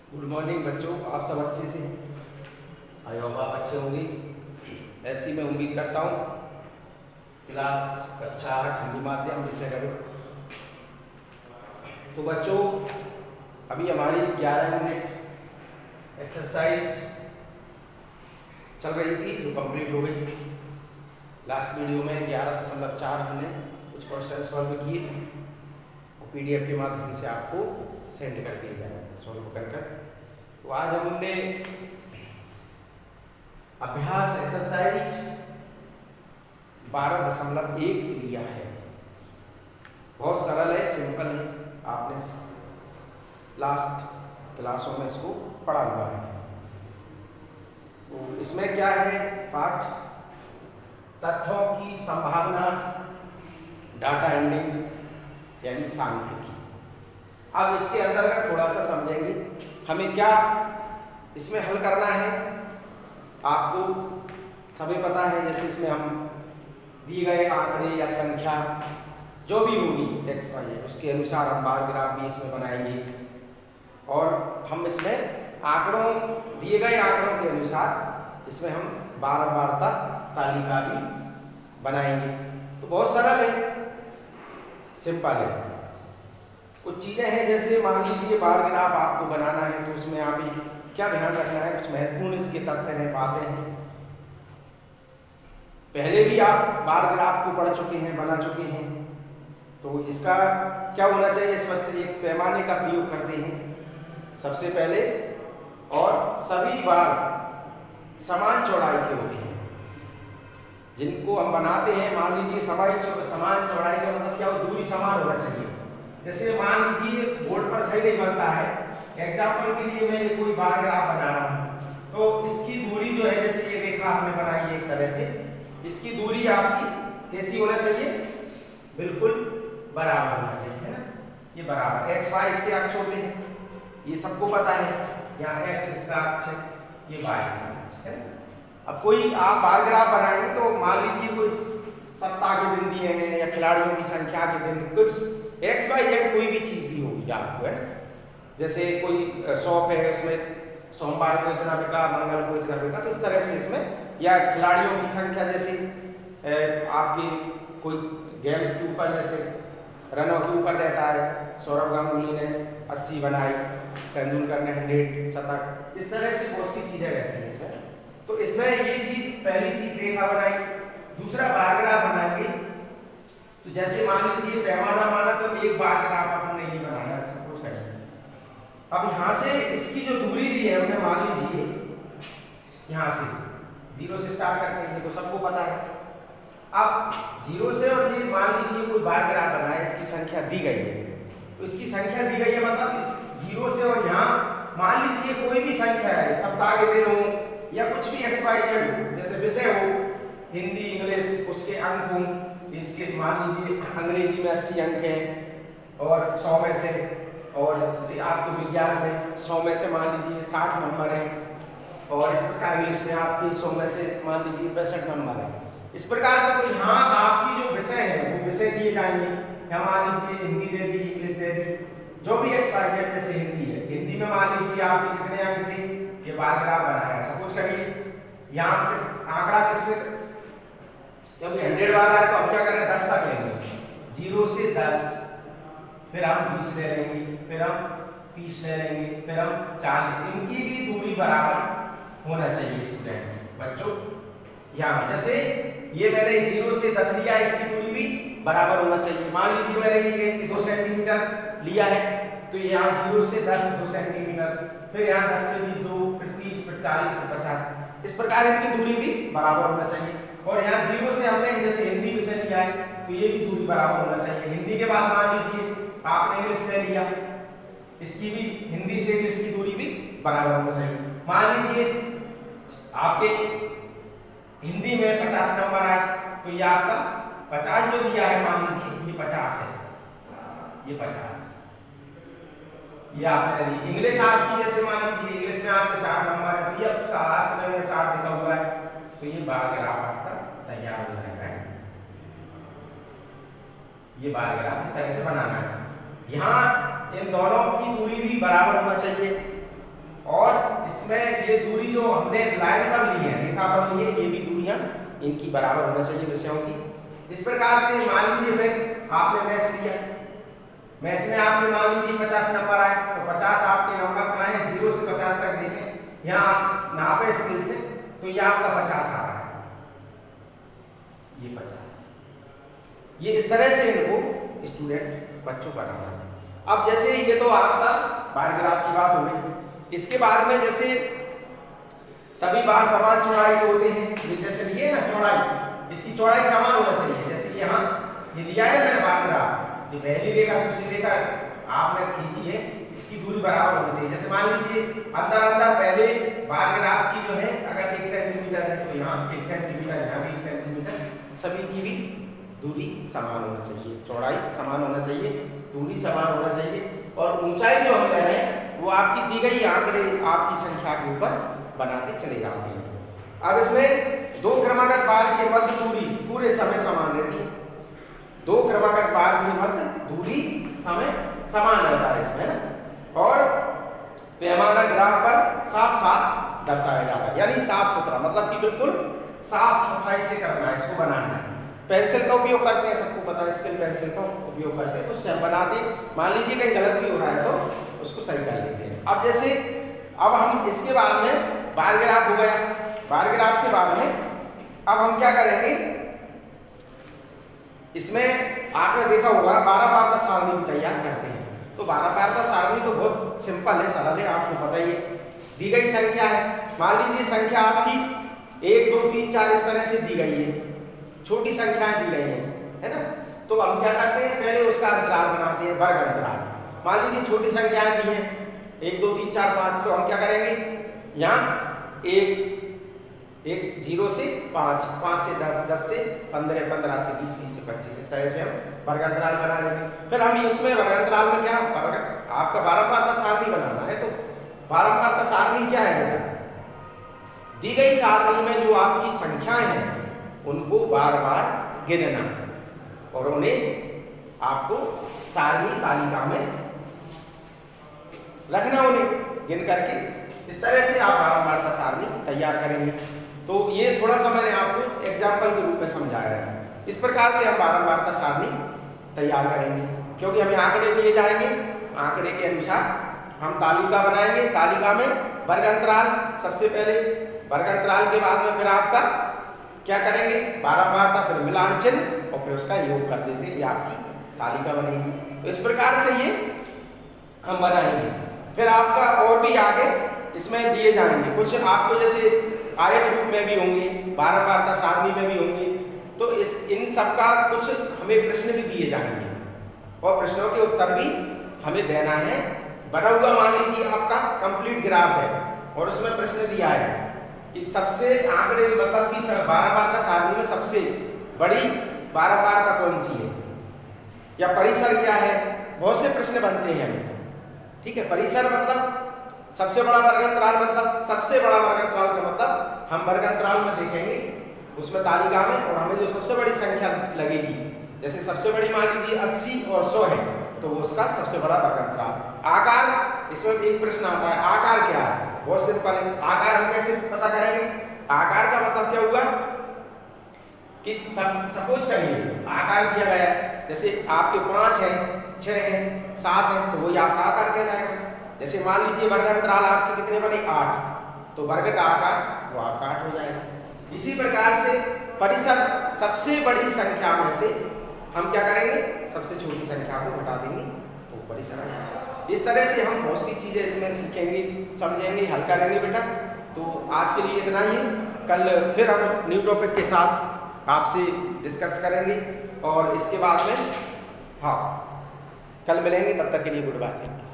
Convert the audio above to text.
Good morning बच्चों, आप सब अच्छे से हैं। आई होप आप अच्छे होंगे। ऐसी मैं उम्मीद करता हूँ। क्लास कक्षा 8 हिंदी माध्यम विषय गणित। तो बच्चों, अभी हमारी 11 यूनिट एक्सरसाइज चल रही थी जो कंप्लीट हो गई। लास्ट वीडियो में 11.4 हमने कुछ क्वेश्चन सॉल्व किए और PDF के माध्यम से आपको सेंड कर दिए जाएंगे सॉल्व कर कर। तो आज हमने अभ्यास एक्सरसाइज 12.1 लिया है। बहुत सरल है, सिंपल है। आपने लास्ट क्लासों में इसको पढ़ा हुआ है। तो इसमें क्या है पाठ? तथ्यों की संभावना, डाटा हैंडलिंग यानी सांख्यिकी। अब इसके अंतर्गत थोड़ा सा समझेंगे हमें क्या इसमें हल करना है। आपको सभी पता है, जैसे इसमें हम दिए गए आंकड़े या संख्या जो भी होगी एक्स वाई उसके अनुसार हम बार ग्राफ भी इसमें बनाएंगे और हम इसमें आंकड़ों दिए गए आंकड़ों के अनुसार इसमें हम बारंबारता तालिका भी बनाएंगे। तो बहुत सरल है, सिंपल है। कुछ चीज़ें हैं, जैसे मान लीजिए बार ग्राफ आपको बनाना है तो उसमें आप क्या ध्यान रखना है, कुछ महत्वपूर्ण इसके तथ्य हैं, बातें हैं। पहले भी आप बार ग्राफ को पढ़ चुके हैं, बना चुके हैं। तो इसका क्या होना चाहिए, स्पष्ट एक पैमाने का प्रयोग करते हैं सबसे पहले, और सभी बार समान चौड़ाई के होते हैं जिनको हम बनाते हैं। मान लीजिए समान चौड़ाई का मतलब क्या हो, दूरी समान होना चाहिए। जैसे मान लीजिए बोर्ड पर सही नहीं बनता है, एग्जाम्पल के लिए मैं कोई बार ग्राफ बना रहा हूँ तो इसकी दूरी जो है, जैसे ये रेखा हमने बनाई है एक तरह से, इसकी दूरी आपकी कैसी होना चाहिए, बिल्कुल बराबर होना चाहिए, है ना। ये बराबर एक्स वाई इसके अक्ष होते हैं, ये सबको पता है। यहाँ एक्स इसका अक्ष है, ये वाई इसका अक्ष है। अब कोई आप बार ग्राफ बनाएंगे तो मान लीजिए कोई सप्ताह के दिन दिए हैं या खिलाड़ियों की संख्या के दिन, कुछ एक्स वाई जेड कोई भी चीज दी होगी आपको, है ना। जैसे कोई शॉप है, उसमें सोमवार को इतना बिका, मंगल को इतना बिका, तो इस तरह से इसमें, या खिलाड़ियों की संख्या, जैसे आपके कोई गेम्स के ऊपर, जैसे रनों के ऊपर रहता है, सौरभ गांगुली ने 80 बनाई, तेंदुलकर ने 100 शतक, इस तरह से बहुत सी चीजें रहती हैं इसमें। तो इसमें ये चीज, पहली चीज रेखा बनाई। दूसरा बार ग्राफ बनाएंगे तो जैसे मान लीजिए पैमाना माना तो एक बार ग्राफ हमने ये बनाया, सपोज करिए। अब यहाँ से इसकी जो दूरी दी है हमने, मान लीजिए यहाँ से 0 से स्टार्ट करते हैं तो सबको पता है। अब 0 से, और ये मान लीजिए कोई बार ग्राफ बनाया, इसकी संख्या दी गई है, तो इसकी संख्या दी गई है मतलब इस 0 से, और यहाँ मान लीजिए कोई भी संख्या है, सप्ताह के दिन हो या कुछ भी एक्स वाई जेड हो, जैसे विषय हो हिंदी इंग्लिश, उसके अंक हो, इसके मान लीजिए अंग्रेजी में 80 अंक हैं और 100 में से, और आपके विज्ञान में 100 में से मान लीजिए 60 नंबर हैं, और इस प्रकार इंग्लिश में आपकी 100 में से मान लीजिए 65 नंबर है। इस प्रकार से तो यहाँ आपकी जो विषय है वो विषय दिए जाएंगे। यहाँ मान लीजिए हिंदी दे दी, इंग्लिश दे दी, जो भी एक्स वाई जेड, जैसे हिंदी है, हिंदी में मान लीजिए आपके कितने अंक थे, ये बार ग्राफ बनाया, सपोज करिए। यहाँ आंकड़ा किससे, जब 100 वाला है तो हम क्या करें, 10 तक लेंगे, 0 से 10, फिर हम 20 ले लेंगे, फिर हम 30 ले लेंगे, फिर हम 40। इनकी भी दूरी बराबर होना चाहिए स्टूडेंट बच्चों। यहाँ जैसे ये मैंने 0 से 10 लिया, इसकी दूरी भी बराबर होना चाहिए। मान लीजिए मैंने ये 2 सेंटीमीटर लिया है, तो यहाँ 0 से 10 2 सेंटीमीटर, फिर यहाँ 10 से 20 2, फिर 30, फिर 40, फिर 50। इस प्रकार इनकी दूरी भी बराबर होना चाहिए। और यहाँ 0 से हमने जैसे हिंदी विषय लिया है तो ये भी दूरी बराबर होना चाहिए। हिंदी के बाद मान लीजिए आपने इंग्लिश ले लिया, इसकी भी हिंदी से इंग्लिश की दूरी भी बराबर होना चाहिए। मान लीजिए आपके हिंदी में 50 नंबर आए तो ये आपका 50 जो दिया है, मान लीजिए ये 50 है, ये 50 ये आपने ली। इंग्लिश आपकी, जैसे मान लीजिए इंग्लिश में आपके 60 नंबर है, तो ये लास्ट में 60 लिखा हुआ है, तो ये बार ग्राफ आपका तैयार हो जाएगा। ये बार ग्राफ इस तरह से बनाना है। यहाँ इन दोनों की दूरी भी बराबर होना चाहिए। और इसमें ये दूरी जो हमने लाइन पर ली है, रेखा पर ली है, ये भी दूरियां इनकी बराबर होना चाहिए विषयों की। इस प्रकार से मान लीजिए फिर आपने मैथ्स लिया, मैथ्स में आपने मान लीजिए 50 नंबर आए, तो 50 आपके नंबर कहाँ है, 0 से 50 तक देखें यहाँ नापे स्केल से, तो ये आपका 50 आ रहा है, ये 50। ये इस तरह से इनको स्टूडेंट बच्चों का बनाना है। अब जैसे ये तो आपका बार ग्राफ की बात हो गई, इसके बाद में जैसे सभी बार समान चौड़ाई के होते हैं, ये जैसे लिए ना चौड़ाई, इसकी चौड़ाई समान होना चाहिए। जैसे यहाँ ये दिया है मैंने बार ग्राफ, ये पहली रेखा दूसरी रेखा आपने खींची है, इसकी दूरी बराबर होनी चाहिए। जैसे मान लीजिए अंदर अंदर पहले बार ग्राफ की जो है अगर 1 सेंटीमीटर है तो यहाँ 1 सेंटीमीटर, यहाँ भी 1 सेंटीमीटर, सभी की भी दूरी समान होना चाहिए, चौड़ाई समान होना चाहिए, दूरी समान होना चाहिए, और ऊंचाई जो हम ले रहे हैं वो आपकी दी गई आंकड़े आपकी संख्या के ऊपर बनाते चले जाते हैं। अब इसमें दो क्रमागत बार के मध्य दूरी पूरे समय समान रहती है, दो क्रमागत बार के मध्य दूरी समय समान रहता है इसमें ना, और पैमाना ग्राफ पर साफ साफ दर्शाया जाता है, यानी साफ सुथरा, मतलब कि बिल्कुल साफ सफाई से करना है, इसको बनाना है। पेंसिल का उपयोग करते हैं, सबको पता है, स्केल पेंसिल का उपयोग करते हैं, तो उससे हम बनाते, मान लीजिए कहीं गलत भी हो रहा है तो उसको सही कर लेते हैं। अब जैसे अब हम इसके बाद में बार ग्राफ हो गया, बार ग्राफ के बाद में अब हम क्या करेंगे, इसमें आपने देखा होगा 12 पारता सारणी तैयार करते हैं। तो 12 पारता सारणी तो बहुत सिंपल है, सरल है, आपको पता ही है। दी गई संख्या है, मान लीजिए संख्या आपकी 1 2 3 4 इस तरह से दी गई है, छोटी संख्याएं दी गई है ना, तो हम क्या करते हैं, पहले उसका अंतराल बनाते हैं, वर्ग अंतराल। मान लीजिए छोटी संख्याएं दी हैं 1 2 3 4 5, तो हम क्या करेंगे, यहाँ 1 0 से 5, 5 से 10, 10 से 15, 15 से 20, 20 से 25, इस तरह से हम वर्ग अंतराल बना लेंगे। फिर हम उसमें वर्ग अंतराल में क्या, आपका बारंबारता सारणी बनाना है, तो बारंबारता सारणी क्या है बेटा, दी गई सारणी में जो आपकी संख्याएं हैं उनको बार बार गिनना, और उन्हें आपको सारणी तालिका में रखना, उन्हें गिन करके इस तरह से आप बारंबारता सारणी तैयार करेंगे। तो ये थोड़ा सा मैंने आपको एग्जाम्पल के रूप में समझाया है। इस प्रकार से हम बारंबारता सारणी तैयार करेंगे, क्योंकि हमें आंकड़े दिए जाएंगे, आंकड़े के अनुसार हम तालिका बनाएंगे, तालिका में वर्ग अंतराल सबसे पहले, वर्ग अंतराल के बाद में फिर आपका क्या करेंगे, बारंबारता, फिर मिलान चिन्ह, और फिर उसका योग कर देते हैं, ये आपकी तालिका बनेगी। तो इस प्रकार से ये हम बनाएंगे। फिर आपका और भी आगे इसमें दिए जाएंगे, कुछ आपको जैसे आयत रूप में भी होंगे, बारंबारता सारणी में भी होंगे, तो इन सब का कुछ हमें प्रश्न भी दिए जाएंगे, और प्रश्नों के उत्तर भी हमें देना है। बना हुआ मान लीजिए आपका कंप्लीट ग्राफ है, और उसमें प्रश्न दिया है कि सबसे आंकड़े, मतलब कि बारंबारता सारणी में सबसे बड़ी बारंबारता कौन सी है, या परिसर क्या है, बहुत से प्रश्न बनते हैं हमें, ठीक है। परिसर मतलब सबसे बड़ा वर्ग अंतराल, मतलब सबसे बड़ा वर्ग अंतराल का मतलब हम वर्ग अंतराल में देखेंगे उसमें तालिका में, और हमें जो सबसे बड़ी संख्या लगेगी, जैसे सबसे बड़ी मान लीजिए 80 और 100 है, तो वो उसका सबसे बड़ा वर्ग अंतराल। आकार, इसमें एक प्रश्न आता है, आकार क्या है, बहुत सिंपल है, आकार हम कैसे पता करेंगे, आकार का मतलब क्या हुआ कि सपोज करिए आकार दिया गया है, जैसे आपके 5 है, 6 है, 7 है, तो वही आपका आकार कहलाएगा। जैसे मान लीजिए वर्ग अंतराल आपके कितने बने, 8, तो वर्ग का आकार वो आपका 8 हो जाएगा। इसी प्रकार से परिसर, सबसे बड़ी संख्या में से हम क्या करेंगे, सबसे छोटी संख्या को घटा देंगे, तो परिसर आ जाएगा। इस तरह से हम बहुत सी चीजें इसमें सीखेंगे, समझेंगे, हल करेंगे बेटा। तो आज के लिए इतना ही है, कल फिर हम न्यू टॉपिक के साथ आपसे डिस्कस करेंगे, और इसके बाद में हाँ कल मिलेंगे, तब तक के लिए गुड बाय।